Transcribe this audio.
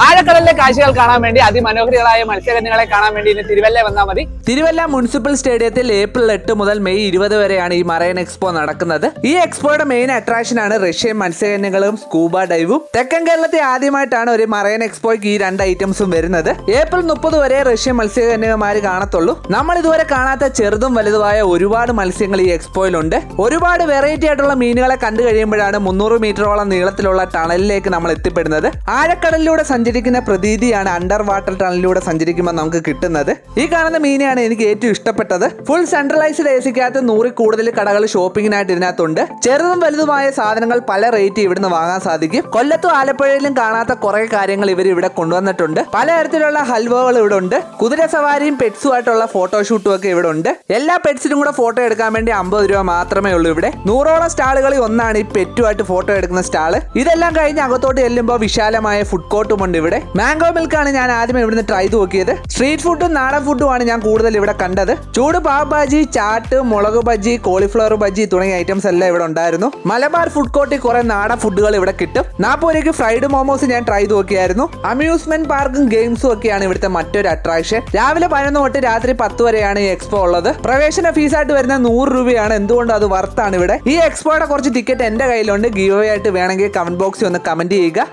ആഴക്കടലിലെ കാഴ്ചകൾ കാണാൻ വേണ്ടി അതിമനോഹരികളായ മത്സ്യകന്യകളെ കാണാൻ വേണ്ടി ഇനി തിരുവല്ല വന്നാൽ മതി. തിരുവല്ല മുനിസിപ്പൽ സ്റ്റേഡിയത്തിൽ ഏപ്രിൽ 8 മുതൽ മെയ് 20 വരെയാണ് ഈ മറൈൻ എക്സ്പോ നടക്കുന്നത്. ഈ എക്സ്പോയുടെ മെയിൻ അട്രാക്ഷൻ ആണ് റഷ്യൻ മത്സ്യകന്യകളും സ്കൂബ ഡൈവും. തെക്കൻ കേരളത്തിൽ ആദ്യമായിട്ടാണ് ഒരു മറൈൻ എക്സ്പോയ്ക്ക് ഈ രണ്ട് ഐറ്റംസും വരുന്നത്. ഏപ്രിൽ 30 വരെ റഷ്യൻ മത്സ്യകന്യകമാര് കാണത്തുള്ളൂ. നമ്മൾ ഇതുവരെ കാണാത്ത ചെറുതും വലുതുമായ ഒരുപാട് മത്സ്യങ്ങൾ ഈ എക്സ്പോയിലുണ്ട്. ഒരുപാട് വെറൈറ്റി ആയിട്ടുള്ള മീനുകളെ കണ്ടു കഴിയുമ്പോഴാണ് 300 മീറ്ററോളം നീളത്തിലുള്ള ടണലിലേക്ക് നമ്മൾ എത്തിപ്പെടുന്നത്. ആഴക്കടലിലൂടെ സഞ്ചരിക്കുന്ന പ്രതീതിയാണ് അണ്ടർ വാട്ടർ ടണലിലൂടെ സഞ്ചരിക്കുമ്പോൾ നമുക്ക് കിട്ടുന്നത്. ഈ കാണുന്ന മീനെയാണ് എനിക്ക് ഏറ്റവും ഇഷ്ടപ്പെട്ടത്. ഫുൾ സെൻട്രലൈസ്ഡ് എസിക്കകത്ത് 100 കൂടുതൽ കടകൾ ഷോപ്പിങ്ങിനായിട്ട് ഇതിനകത്തുണ്ട്. ചെറുതും വലുതുമായ സാധനങ്ങൾ പല റേറ്റ് ഇവിടുന്ന് വാങ്ങാൻ സാധിക്കും. കൊല്ലത്തും ആലപ്പുഴയിലും കാണാത്ത കുറെ കാര്യങ്ങൾ ഇവർ ഇവിടെ കൊണ്ടുവന്നിട്ടുണ്ട്. പലതരത്തിലുള്ള ഹൽവകൾ ഇവിടെ ഉണ്ട്. കുതിര സവാരിയും പെറ്റ്സുമായിട്ടുള്ള ഫോട്ടോഷൂട്ടും ഒക്കെ ഇവിടെ ഉണ്ട്. എല്ലാ പെറ്റ്സിനും കൂടെ ഫോട്ടോ എടുക്കാൻ വേണ്ടി 50 രൂപ മാത്രമേ ഉള്ളൂ ഇവിടെ. 100ഓളം സ്റ്റാളുകളിൽ ഒന്നാണ് ഈ പെറ്റുമായിട്ട് ഫോട്ടോ എടുക്കുന്ന സ്റ്റാള്. ഇതെല്ലാം കഴിഞ്ഞ് അകത്തോട്ട് ചെല്ലുമ്പോൾ വിശാലമായ ഫുഡ് കോർട്ടും ഉണ്ട് ഇവിടെ. മാംഗോ മിൽക്കാണ് ഞാൻ ആദ്യം ഇവിടുന്ന് ട്രൈ ചെയ്ത് നോക്കിയത്. സ്ട്രീറ്റ് ഫുഡും നാടൻ ഫുഡുമാണ് ഞാൻ കൂടുതൽ ഇവിടെ കണ്ടത്. ചൂട് പാവ് ബജി, ചാട്ട്, മുളക് ബജി, കോളിഫ്ലവർ ബജി തുടങ്ങിയ ഐറ്റംസ് എല്ലാം ഇവിടെ ഉണ്ടായിരുന്നു. മലബാർ ഫുഡ് കോർട്ടിൽ കുറെ നാടൻ ഫുഡുകൾ ഇവിടെ കിട്ടും. 40 രൂപയ്ക്ക് ഫ്രൈഡ് മോമോസ് ഞാൻ ട്രൈ ചെയ്ത് നോക്കിയായിരുന്നു. അമ്യൂസ്മെന്റ് പാർക്കും ഗെയിംസും ഒക്കെയാണ് ഇവിടുത്തെ മറ്റൊരു അട്രാക്ഷൻ. രാവിലെ 11 തൊട്ട് രാത്രി 10 വരെയാണ് ഈ എക്സ്പോ ഉള്ളത്. പ്രവേശന ഫീസായിട്ട് വരുന്ന 100 രൂപയാണ്. എന്തുകൊണ്ടും അത് വർത്താണ് ഇവിടെ. ഈ എക്സ്പോയുടെ കുറച്ച് ടിക്കറ്റ് എന്റെ കയ്യിലുണ്ട്. ഗീവ് അവേ ആയിട്ട് വേണമെങ്കിൽ കമന്റ് ബോക്സിൽ ഒന്ന് കമന്റ് ചെയ്യുക.